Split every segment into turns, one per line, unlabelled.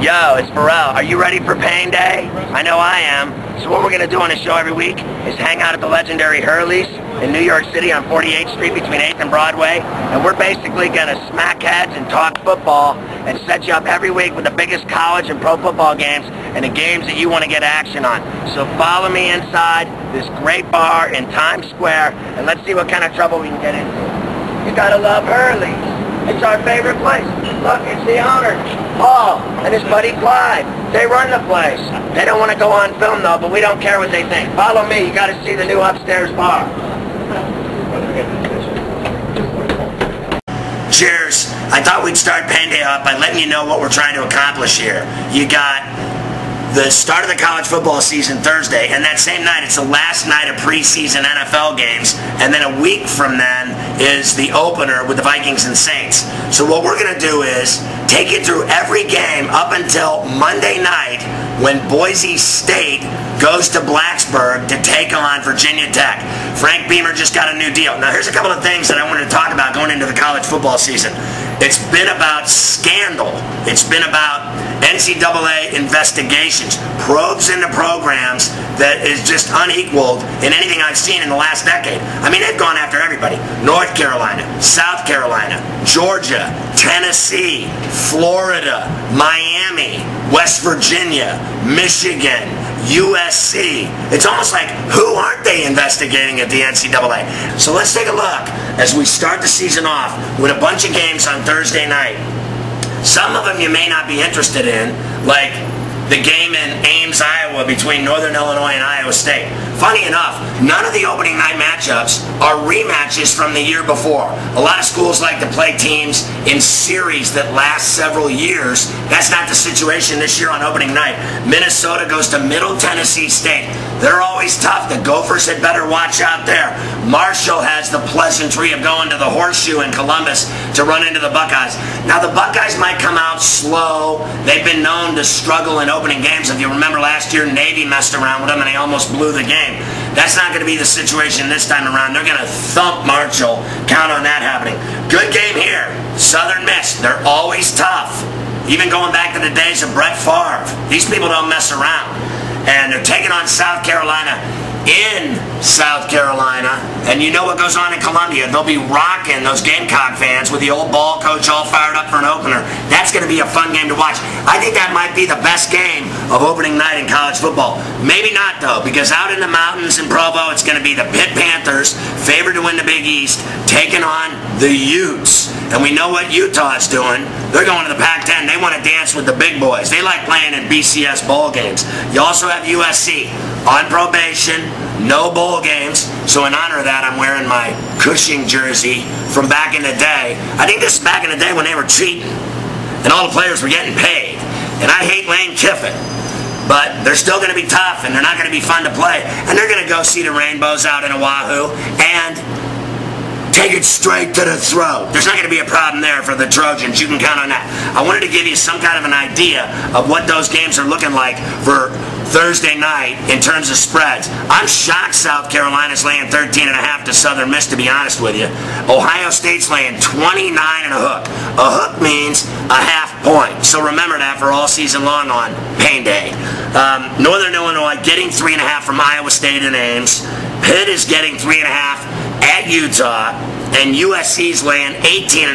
Yo, it's Ferrall. Are you ready for Pain Day? I know I am. So what we're going to do on the show every week is hang out at the legendary Hurley's in New York City on 48th Street between 8th and Broadway. And we're basically going to smack heads and talk football and set you up every week with the biggest college and pro football games and the games that you want to get action on. So follow me inside this great bar in Times Square and let's see what kind of trouble we can get into. You got to love Hurley's. It's our favorite place. Look, it's the owner, Paul, and his buddy Clyde. They run the place. They don't want to go on film, though, but we don't care what they think. Follow me. You got to see the new upstairs bar. Cheers. I thought we'd start Pain Day off by letting you know what we're trying to accomplish here. You got the start of the college football season Thursday, and that same night, it's the last night of preseason NFL games, and then a week from then is the opener with the Vikings and Saints. So what we're going to do is take you through every game up until Monday night when Boise State goes to Blacksburg to take on Virginia Tech. Frank Beamer just got a new deal. Now here's a couple of things that I wanted to talk about going into the college football season. It's been about scandal. It's been about NCAA investigations, probes into programs that is just unequaled in anything I've seen in the last decade. I mean, they've gone after everybody. North Carolina, South Carolina, Georgia, Tennessee, Florida, Miami, West Virginia, Michigan, USC. It's almost like, who aren't they investigating at the NCAA? So let's take a look as we start the season off with a bunch of games on Thursday night. Some of them you may not be interested in, like the game in Ames, Iowa between Northern Illinois and Iowa State. Funny enough, none of the opening night matchups are rematches from the year before. A lot of schools like to play teams in series that last several years. That's not the situation this year on opening night. Minnesota goes to Middle Tennessee State. They're always tough. The Gophers had better watch out there. Marshall has the pleasantry of going to the Horseshoe in Columbus to run into the Buckeyes. Now the Buckeyes might come out slow. They've been known to struggle in opening games. If you remember last year, Navy messed around with them and they almost blew the game. That's not going to be the situation this time around. They're going to thump Marshall. Count on that happening. Good game here. Southern Miss. They're always tough. Even going back to the days of Brett Favre. These people don't mess around. And they're taking on South Carolina in South Carolina. And you know what goes on in Columbia. They'll be rocking those Gamecock fans with the old ball coach all fired up for an opener. That's going to be a fun game to watch. I think that might be the best game of opening night in college football. Maybe not, though, because out in the mountains in Provo, it's going to be the Pitt Panthers, favored to win the Big East, taking on the Utes. And we know what Utah's doing. They're going to the Pac-10. They want to dance with the big boys. They like playing in BCS bowl games. You also have USC on probation, no bowl games. So in honor of that, I'm wearing my Cushing jersey from back in the day. I think this is back in the day when they were cheating and all the players were getting paid. And I hate Lane Kiffin. But they're still going to be tough and they're not going to be fun to play. And they're going to go see the Rainbows out in Oahu and take it straight to the throat. There's not going to be a problem there for the Trojans. You can count on that. I wanted to give you some kind of an idea of what those games are looking like for Thursday night in terms of spreads. I'm shocked South Carolina's laying 13.5 to Southern Miss, to be honest with you. Ohio State's laying 29 and a hook. A hook means a half point. So remember that for all season long on Pain Day. Northern Illinois getting 3.5 from Iowa State and Ames. Pitt is getting 3.5 at Utah, and USC's laying 18.5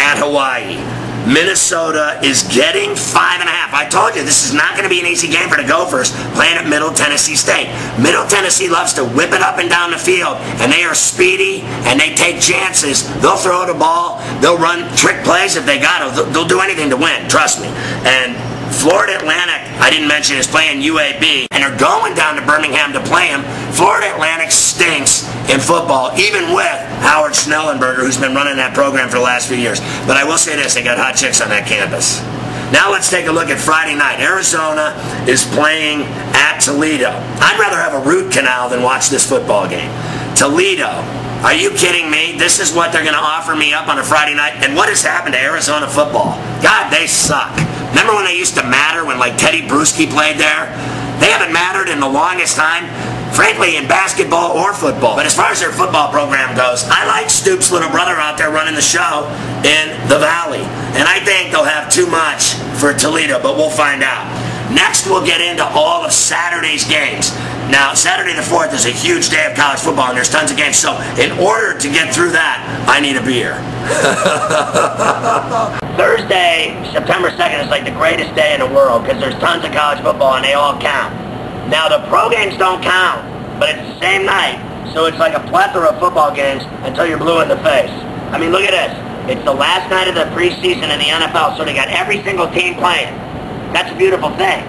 at Hawaii. Minnesota is getting 5.5. I told you, this is not going to be an easy game for the Gophers playing at Middle Tennessee State. Middle Tennessee loves to whip it up and down the field, and they are speedy, and they take chances. They'll throw the ball. They'll run trick plays if they got it. They'll do anything to win, trust me. And Florida Atlantic, I didn't mention, is playing UAB, and they're going down to Birmingham to play them. Florida Atlantic stinks in football, even with Howard Schnellenberger, who's been running that program for the last few years. But I will say this, they got hot chicks on that campus. Now let's take a look at Friday night. Arizona is playing at Toledo. I'd rather have a root canal than watch this football game. Toledo. Are you kidding me? This is what they're going to offer me up on a Friday night? And what has happened to Arizona football? God, they suck. Remember when they used to matter when like Teddy Bruschi played there? They haven't mattered in the longest time. frankly, in basketball or football. But as far as their football program goes, I like Stoop's little brother out there running the show in the Valley. And I think they'll have too much for Toledo, but we'll find out. Next, we'll get into all of Saturday's games. Now, Saturday the 4th is a huge day of college football, and there's tons of games. So in order to get through that, I need a beer. Thursday, September 2nd is like the greatest day in the world because there's tons of college football, and they all count. Now, the pro games don't count, but it's the same night. So it's like a plethora of football games until you're blue in the face. I mean, look at this. It's the last night of the preseason in the NFL, so they got every single team playing. That's a beautiful thing.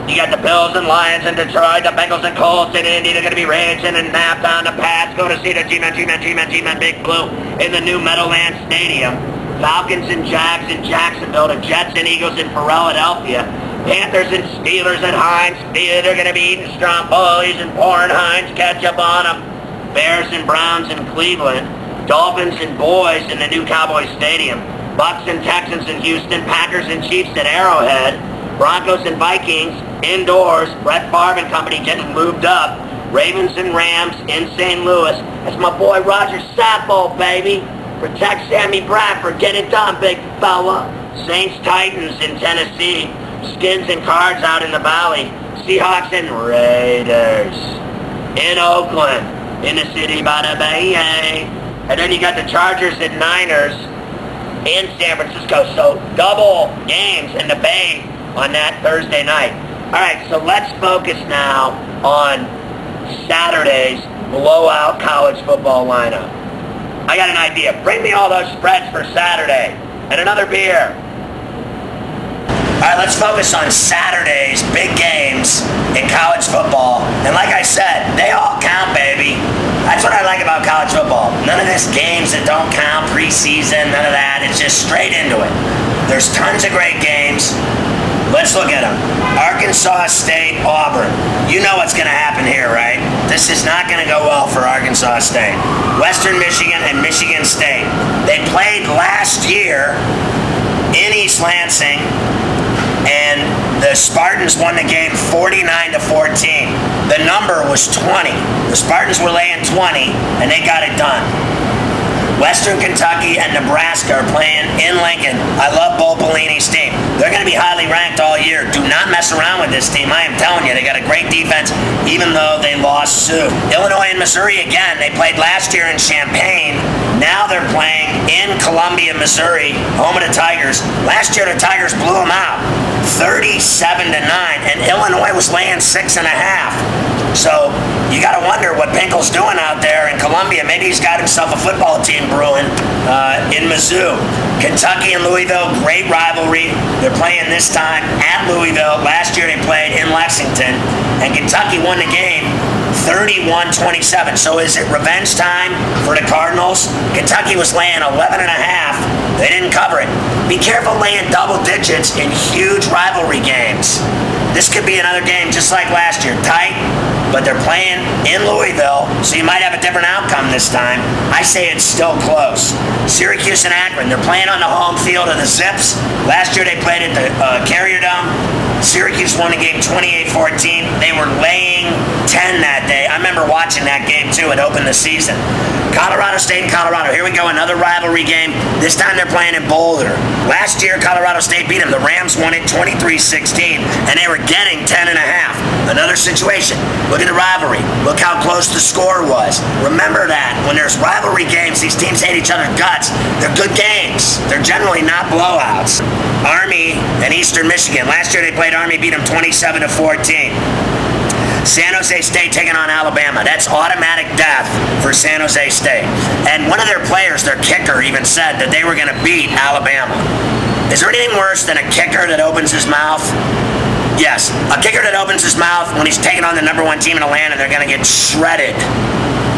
You got the Bills and Lions in Detroit, the Bengals and Colts in Indy. They're going to be raging and napped on the Pats. Go to see the G-Men Big Blue in the new Meadowlands Stadium. Falcons and Jags in Jacksonville. The Jets and Eagles in Philadelphia. Panthers and Steelers at Heinz Field. They're going to be eating Stromboli's and pouring Heinz ketchup on them. Bears and Browns in Cleveland. Dolphins and Boys in the new Cowboys Stadium. Bucks and Texans in Houston. Packers and Chiefs at Arrowhead. Broncos and Vikings indoors. Brett Favre and company getting lubed up. Ravens and Rams in St. Louis. That's my boy Roger Saffold, baby. Protect Sammy Bradford. Get it done, big fella. Saints Titans in Tennessee. Skins and Cards out in the Valley. Seahawks and Raiders in Oakland. In the city by the bay. And then you got the Chargers and Niners in San Francisco. So double games in the Bay on that Thursday night. All right, so let's focus now on Saturday's blowout college football lineup. I got an idea. Bring me all those spreads for Saturday. And another beer. All right, let's focus on Saturday's big games in college football. And like I said, they all count, baby. That's what I like about college football. None of this games that don't count, preseason, none of that. It's just straight into it. There's tons of great games. Let's look at them. Arkansas State, Auburn. You know what's going to happen here, right? This is not going to go well for Arkansas State. Western Michigan and Michigan State. They played last year in East Lansing, and the Spartans won the game 49-14. The number was 20. The Spartans were laying 20, and they got it done. Western Kentucky and Nebraska are playing in Lincoln. I love Bo Pelini's team. They're going to be highly ranked all year. Do not mess around with this team. I am telling you, they got a great defense, even though they lost Sue. Illinois and Missouri again. They played last year in Champaign. Now they're playing in Columbia, Missouri, home of the Tigers. Last year the Tigers blew them out, 37-9, and Illinois was laying 6.5. So you got to wonder what Pinkel's doing out there in Columbia. Maybe he's got himself a football team brewing in Mizzou. Kentucky and Louisville, great rivalry. They're playing this time at Louisville. Last year they played in Lexington, and Kentucky won the game 31-27. So is it revenge time for the Cardinals? Kentucky was laying 11.5. They didn't cover it. Be careful laying double digits in huge rivalry games. This could be another game just like last year. Tight, but they're playing in Louisville, so you might have a different outcome this time. I say it's still close. Syracuse and Akron, they're playing on the home field of the Zips. Last year they played at the Carrier Dome. Syracuse won the game 28-14. They were laying 10 that day. I remember watching that game too. It opened the season. Colorado State and Colorado. Here we go, another rivalry game. This time they're playing in Boulder. Last year, Colorado State beat them. The Rams won it 23-16, and they were getting 10.5. Another situation. Look at the rivalry. Look how close the score was. Remember that. When there's rivalry games, these teams hate each other's guts. They're good games. They're generally not blowouts. Army and Eastern Michigan. Last year they played Army, beat them 27-14. San Jose State taking on Alabama. That's automatic death for San Jose State. And one of their players, their kicker, even said that they were going to beat Alabama. Is there anything worse than a kicker that opens his mouth? Yes, a kicker that opens his mouth when he's taking on the #1 team in the land and they're going to get shredded.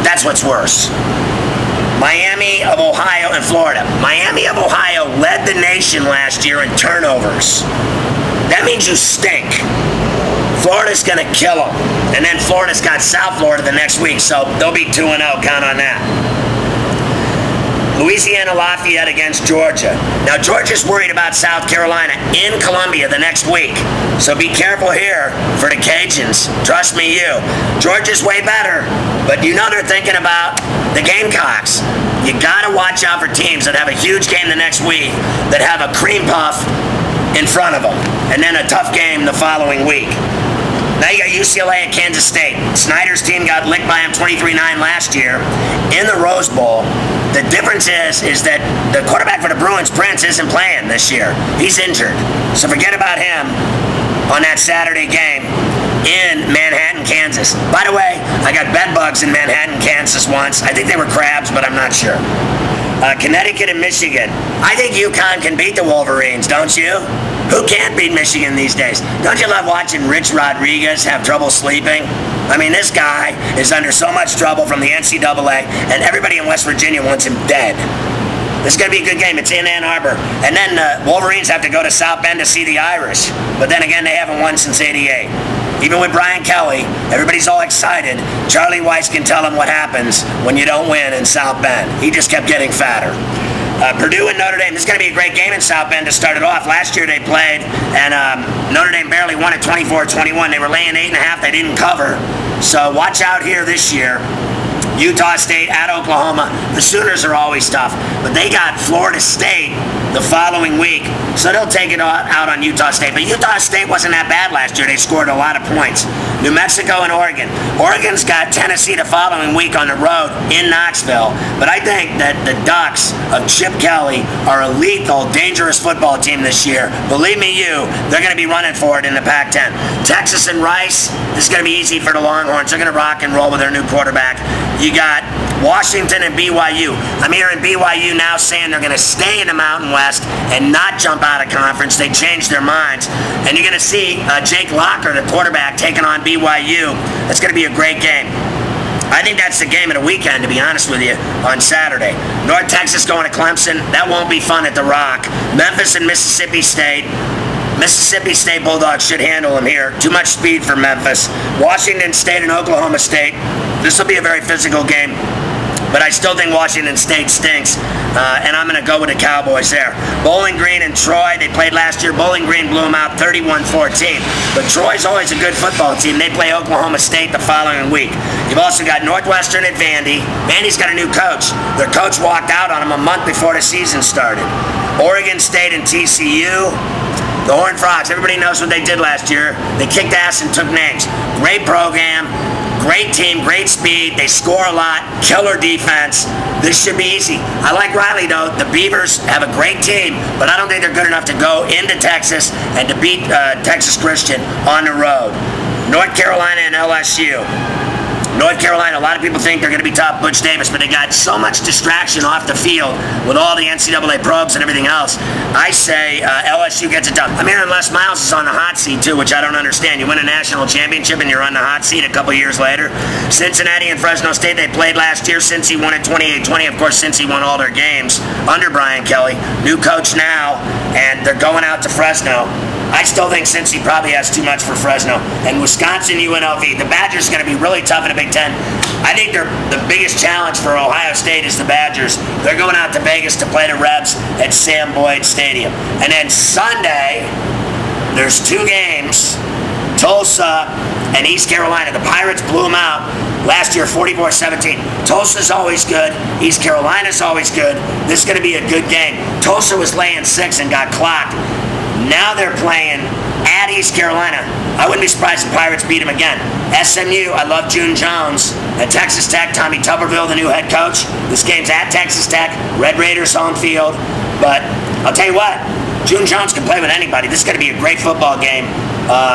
That's what's worse. Miami of Ohio and Florida. Miami of Ohio led the nation last year in turnovers. That means you stink. Florida's going to kill them. And then Florida's got South Florida the next week, so they'll be 2-0. Count on that. Louisiana Lafayette against Georgia. Now, Georgia's worried about South Carolina in Columbia the next week. So be careful here for the Cajuns. Trust me, you. Georgia's way better, but you know they're thinking about the Gamecocks. You got to watch out for teams that have a huge game the next week, that have a cream puff in front of them, and then a tough game the following week. Now you got UCLA at Kansas State. Snyder's team got licked by him 23-9 last year in the Rose Bowl. The difference is that the quarterback for the Bruins, Prince, isn't playing this year. He's injured. So forget about him on that Saturday game in Manhattan, Kansas. By the way, I got bed bugs in Manhattan, Kansas once. I think they were crabs, but I'm not sure. Connecticut and Michigan. I think UConn can beat the Wolverines, don't you? Who can't beat Michigan these days? Don't you love watching Rich Rodriguez have trouble sleeping? I mean, this guy is under so much trouble from the NCAA, and everybody in West Virginia wants him dead. This is going to be a good game. It's in Ann Arbor. And then Wolverines have to go to South Bend to see the Irish. But then again, they haven't won since '88. Even with Brian Kelly, everybody's all excited. Charlie Weiss can tell them what happens when you don't win in South Bend. He just kept getting fatter. Purdue and Notre Dame. This is going to be a great game in South Bend to start it off. Last year they played, and Notre Dame barely won it 24-21. They were laying 8.5. They didn't cover. So watch out here this year. Utah State at Oklahoma. The Sooners are always tough, but they got Florida State the following week, so they'll take it out on Utah State. But Utah State wasn't that bad last year. They scored a lot of points. New Mexico and Oregon. Oregon's got Tennessee the following week on the road in Knoxville, but I think that the Ducks of Chip Kelly are a lethal, dangerous football team this year. Believe me, they're going to be running for it in the Pac-10. Texas and Rice, this is going to be easy for the Longhorns. They're going to rock and roll with their new quarterback. You got Washington and BYU. I'm hearing BYU now saying they're going to stay in the Mountain West and not jump out of conference. They changed their minds. And you're going to see Jake Locker, the quarterback, taking on BYU. That's going to be a great game. I think that's the game of the weekend, to be honest with you, on Saturday. North Texas going to Clemson. That won't be fun at the Rock. Memphis and Mississippi State. Mississippi State Bulldogs should handle them here. Too much speed for Memphis. Washington State and Oklahoma State. This will be a very physical game, but I still think Washington State stinks, and I'm going to go with the Cowboys there. Bowling Green and Troy, they played last year. Bowling Green blew them out 31-14, but Troy's always a good football team. They play Oklahoma State the following week. You've also got Northwestern at Vandy. Vandy's got a new coach. Their coach walked out on them a month before the season started. Oregon State and TCU. The Horned Frogs, everybody knows what they did last year. They kicked ass and took names. Great program, great team, great speed. They score a lot, killer defense. This should be easy. I like Riley, though. The Beavers have a great team, but I don't think they're good enough to go into Texas and to beat Texas Christian on the road. North Carolina and LSU. North Carolina, a lot of people think they're going to be top Butch Davis, but they got so much distraction off the field with all the NCAA probes and everything else. I say LSU gets it done. I'm hearing Les Miles is on the hot seat, too, which I don't understand. You win a national championship and you're on the hot seat a couple years later. Cincinnati and Fresno State, they played last year. Cincy won at 28-20. Of course, Cincy won all their games under Brian Kelly. New coach now, and they're going out to Fresno. I still think Cincy probably has too much for Fresno. And Wisconsin, UNLV. The Badgers are going to be really tough in the Big Ten. I think the biggest challenge for Ohio State is the Badgers. They're going out to Vegas to play the Rebs at Sam Boyd Stadium. And then Sunday, there's two games, Tulsa and East Carolina. The Pirates blew them out last year 44-17. Tulsa's always good. East Carolina's always good. This is going to be a good game. Tulsa was laying 6 and got clocked. Now they're playing at East Carolina. I wouldn't be surprised if Pirates beat them again. SMU, I love June Jones. At Texas Tech, Tommy Tuberville, the new head coach. This game's at Texas Tech. Red Raiders home field. But I'll tell you what, June Jones can play with anybody. This is going to be a great football game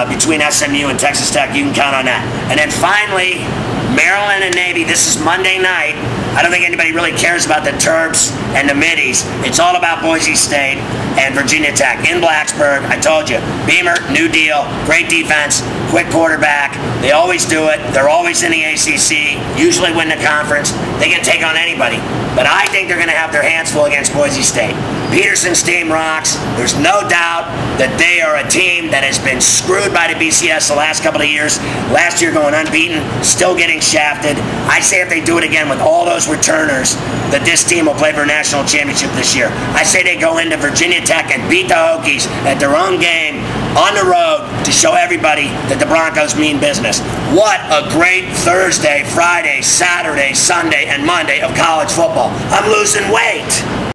between SMU and Texas Tech. You can count on that. And then finally, Maryland and Navy. This is Monday night. I don't think anybody really cares about the Terps and the Middies. It's all about Boise State and Virginia Tech in Blacksburg. I told you, Beamer, new deal, great defense, quick quarterback. They always do it. They're always in the ACC, usually win the conference. They can take on anybody. But I think they're going to have their hands full against Boise State. Peterson's team rocks. There's no doubt that they are a team that has been screwed by the BCS the last couple of years. Last year going unbeaten, still getting shafted. I say if they do it again with all those Broncos returners that this team will play for a national championship this year. I say they go into Virginia Tech and beat the Hokies at their own game on the road to show everybody that the Broncos mean business. What a great Thursday, Friday, Saturday, Sunday, and Monday of college football. I'm losing weight.